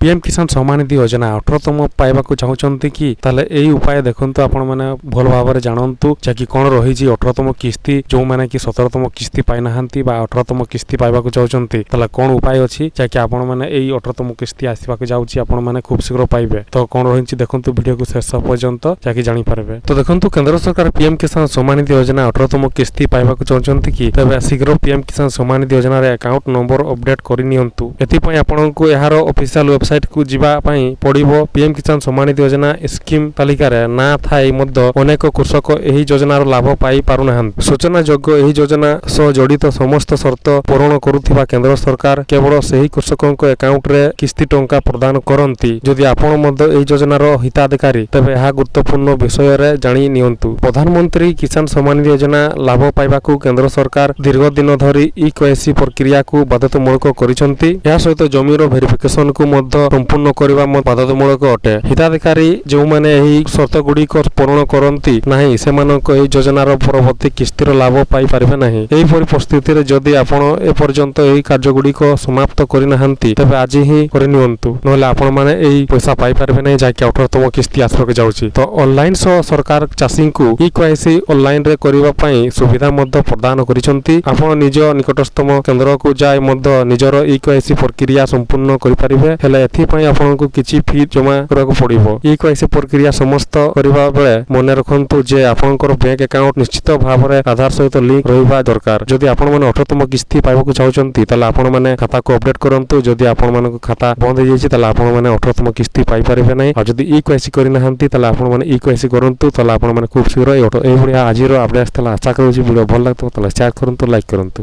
PM किसान सम्मान निधि योजना 18तम पाइबाकू चाहूचंती कि ताले एई उपाय देखंतु आपण माने भल भाबरे जानंतु जाकि कोन रहिछि 18तम किस्ती जो माने कि 17तम किस्ती पाइ नाहंती बा 18तम किस्ती पाइबाकू चाहूचंती ताले कोन उपाय अछि जाकि आपण माने एई 18तम किस्ती आसीबाकू जाउछि आपण माने खूब शीघ्र पाइबे। तो कोन रहिछि देखंतु वीडियो को शेष पर्यंत जाकि जानि पारबे। तो देखंतु केंद्र सरकार पीएम किसान सम्मान निधि योजना 18तम किस्ती पाइबाकू चाहूचंती कि तबे शीघ्र पीएम किसान सम्मान निधि योजना रे अकाउंट नंबर अपडेट करि नियंतु। एथि पय आपनकू एहार ऑफिशियल वेबसाइट को जिबा पई पडिबो। पीएम किसान सम्मान निधि योजना स्कीम तालिका रे ना थाई मध्य अनेक कृषक एही योजनार लाभ पाई पारुनाहन। सूचना योग्य एही योजना सह जड़ित समस्त शर्त पूर्ण करुथिबा केंद्र सरकार केवल सही कृषकक अकाउंट रे किस्ती टंका प्रदान करंती। जदि आपण मध्य एही योजनार हिताधिकारी तबे एहा गुरुत्वपूर्ण विषय रे जानि नियंतु। प्रधानमंत्री किसान सम्मान निधि योजना लाभ पाइबाकू केंद्र सरकार दीर्घ दिन धरी ई-केवाईसी प्रक्रिया को बाध्यतामूलक करिसंती। या सहित जमीर भेरिफिकेशन को मध्य संपूर्ण करबा बाध्यतामूलक अटे। हिताधिकारी जो माने एही शर्त गुड़िक पूर्ण करंती नाही सेमानक एही योजनार परवर्ती किस्तीर लाभ पाई पारिबे नाही। एही परिस्थिति रे जदि आपण ए पर्यंत एही कार्य गुड़िक समाप्त करि नाहंती तबे आज ही करि नियंतु नहले आपण माने एही पैसा पाई पारिबे नाही जाकि 18तम किस्ती आसबाक जाउची। तो ऑनलाइन सह सरकार चाषी को ई-केवाईसी ऑनलाइन रे करिबा पई सुविधा मध्य प्रदान करिसंती। आपण निज निकटस्थम केंद्र को जाय मध्य निजर ई-केवाईसी प्रक्रिया संपूर्ण करि पारिबे। हेले एथि पई आपनको किछि फी जमा करबाक पड़िबो। ई-केवाईसी प्रक्रिया समस्त करिबा बेले मने रखंतु जे आपनकर बैंक अकाउंट निश्चित भाबरे आधार सहित लिंक रहिबा दरकार। जदि आपण माने 18तम किस्ती पाइबाकू चाहउचंती तले आपण माने खाता को अपडेट करंतु। जदि आपण मानक खाता बंद हो जायछि तले आपण माने 18तम किस्ती पाइ पारिबे नै। आ जदि ई-केवाईसी करि नाहंती तले आपण माने ई-केवाईसी करंतु तले आपण माने खूब शीघ्र एही भलिया आजिरो अपडेट तले आशा करूछि। वीडियो भल लागतो तले शेयर करंतु, लाइक करंतु।